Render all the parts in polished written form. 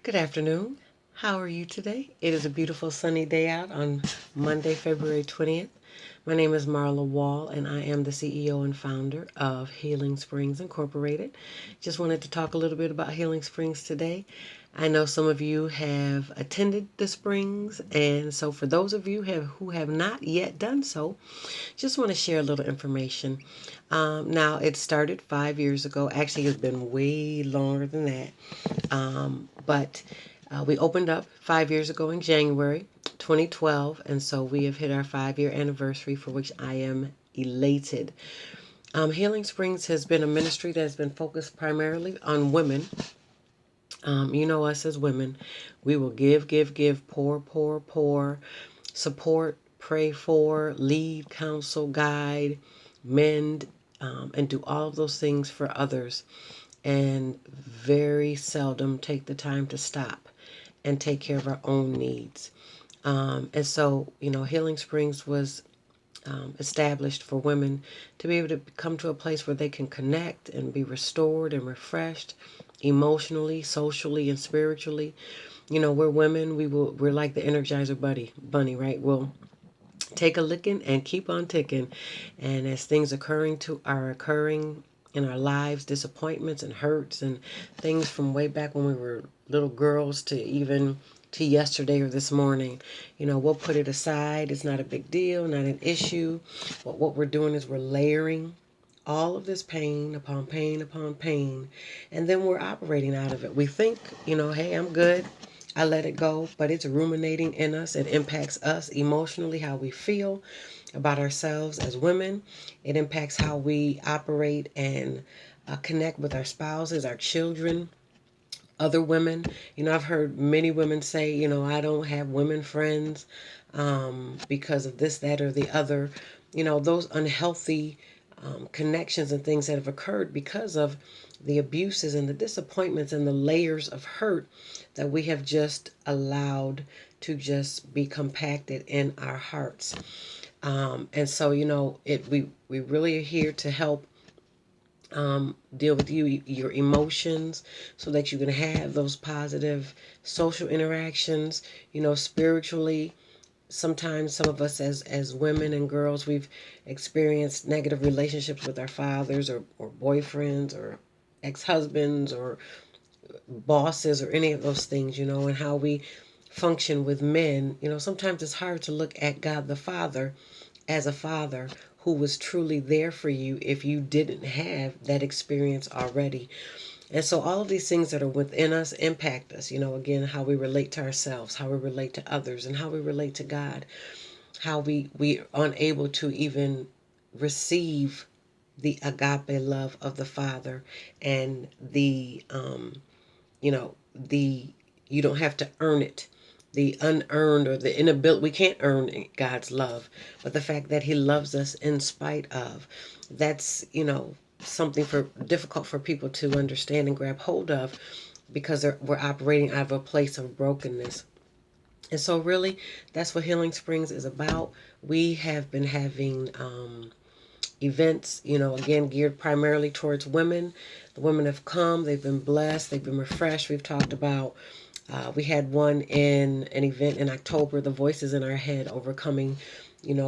Good afternoon. How are you today? It is a beautiful sunny day out on Monday, February 20th. My name is Marla Wall, and I am the CEO and founder of Healing Springs Incorporated. Just wanted to talk a little bit about Healing Springs today. I know some of you have attended the Springs, and so for those of you who have not yet done so, just want to share a little information. Now, it started 5 years ago. Actually, it's been way longer than that. But we opened up 5 years ago in January 2012, and so we have hit our 5 year anniversary, for which I am elated. Healing Springs has been a ministry that has been focused primarily on women. You know us as women, we will give, pour, support, pray for, lead, counsel, guide, mend, and do all of those things for others, and very seldom take the time to stop and take care of our own needs. And so, Healing Springs was established for women to be able to come to a place where they can connect and be restored and refreshed emotionally, socially, and spiritually. We're women. We're like the Energizer bunny, right? We'll take a licking and keep on ticking. And as things are occurring in our lives, disappointments and hurts and things from way back when we were little girls to even to yesterday or this morning, we'll put it aside. It's not a big deal, not an issue. But what we're doing is we're layering all of this pain upon pain upon pain, and then we're operating out of it. We think, hey, I'm good. I let it go, but it's ruminating in us. It impacts us emotionally, how we feel about ourselves as women. It impacts how we operate and connect with our spouses, our children, other women. I've heard many women say, I don't have women friends because of this, that, or the other. Those unhealthy connections and things that have occurred because of the abuses and the disappointments and the layers of hurt that we have just allowed to just be compacted in our hearts. And so, we really are here to help deal with your emotions, so that you can have those positive social interactions, spiritually. Sometimes some of us as women and girls, we've experienced negative relationships with our fathers or boyfriends or ex-husbands or bosses or any of those things, and how we function with men. Sometimes it's hard to look at God the Father as a father who was truly there for you if you didn't have that experience already. And so all of these things that are within us impact us, again, how we relate to ourselves, how we relate to others, and how we relate to God, how we are unable to even receive the agape love of the Father, and the you don't have to earn it, the unearned or the inability. We can't earn God's love, but the fact that he loves us in spite of, that's something for difficult for people to understand and grab hold of, because we're operating out of a place of brokenness. And so really, that's what Healing Springs is about. We have been having events, again, geared primarily towards women. The women have come, they've been blessed, they've been refreshed. We've talked about, we had one in an event in October, the voices in our head, overcoming,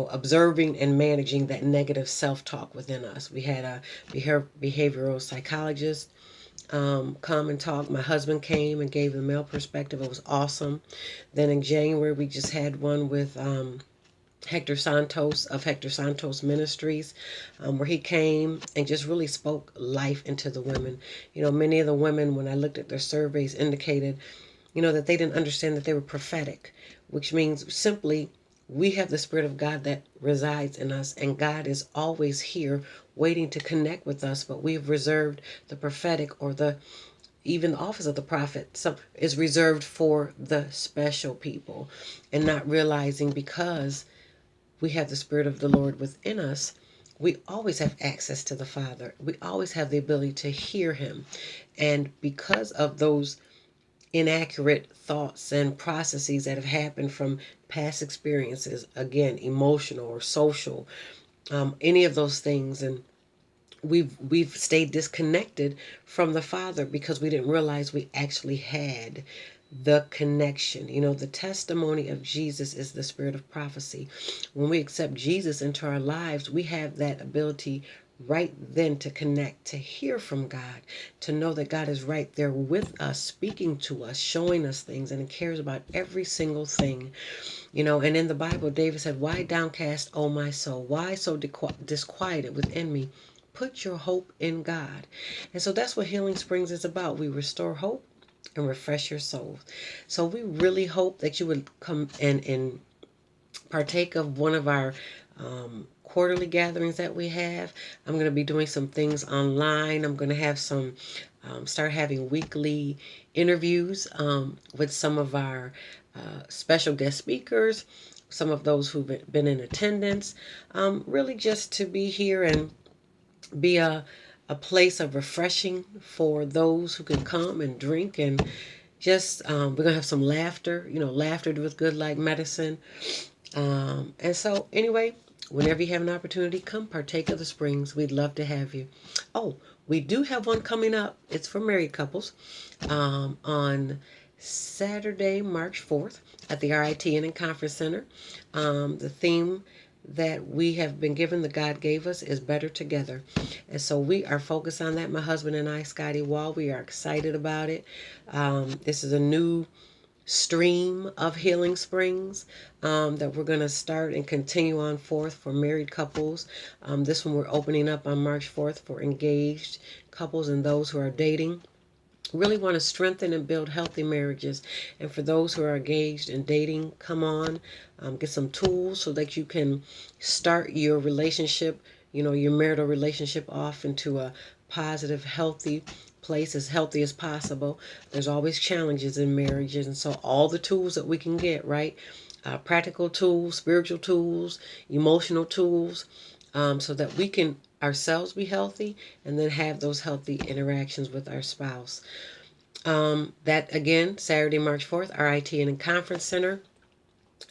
observing and managing that negative self-talk within us. We had a behavioral psychologist come and talk. My husband came and gave the male perspective. It was awesome. Then in January, we just had one with Hector Santos of Hector Santos Ministries, where he came and just really spoke life into the women. Many of the women, when I looked at their surveys, indicated, that they didn't understand that they were prophetic, which means simply we have the Spirit of God that resides in us, and God is always here waiting to connect with us, but we've reserved the prophetic, or even the office of the prophet is reserved for the special people, and not realizing, because we have the Spirit of the Lord within us, we always have access to the Father. We always have the ability to hear him. And because of those inaccurate thoughts and processes that have happened from past experiences, again, emotional or social, any of those things, and we've stayed disconnected from the Father because we didn't realize we actually had the connection. You know, the testimony of Jesus is the spirit of prophecy. When we accept Jesus into our lives, we have that ability right then to connect, to hear from God, to know that God is right there with us, speaking to us, showing us things, and He cares about every single thing. You know, and in the Bible, David said, "Why downcast, O my soul? Why so disquieted within me? Put your hope in God." And so that's what Healing Springs is about. We restore hope and refresh your soul. So we really hope that you would come and partake of one of our quarterly gatherings that we have. I'm going to be doing some things online. I'm going to have some, start having weekly interviews with some of our special guest speakers, some of those who've been in attendance, really just to be here and be a place of refreshing for those who can come and drink and just, we're going to have some laughter. You know, laughter doeth good like medicine. And so, anyway, whenever you have an opportunity, come partake of the springs. We'd love to have you. Oh, we do have one coming up. It's for married couples on Saturday, March 4th at the RITN and Conference Center. The theme that we have been given, that God gave us, is Better Together. And so we are focused on that. My husband and I, Scotty Wall, we are excited about it. This is a new stream of Healing Springs that we're going to start and continue on forth for married couples. This one we're opening up on March 4th for engaged couples and those who are dating. Really want to strengthen and build healthy marriages. And for those who are engaged and dating, come on, get some tools so that you can start your relationship, you know, your marital relationship off into a positive, healthy place, as healthy as possible. There's always challenges in marriages, and so all the tools that we can get, right? Practical tools, spiritual tools, emotional tools, so that we can ourselves be healthy and then have those healthy interactions with our spouse. That again, Saturday, March 4th, RITN and Conference Center,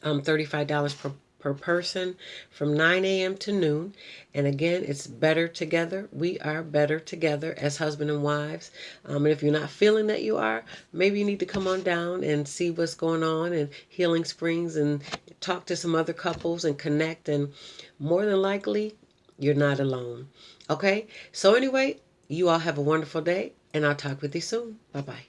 $35 per person from 9 a.m. to noon. And again, it's better together. We are better together as husband and wives. And if you're not feeling that you are, maybe you need to come on down and see what's going on in Healing Springs and talk to some other couples and connect. And more than likely, you're not alone. Okay? So anyway, you all have a wonderful day, and I'll talk with you soon. Bye-bye.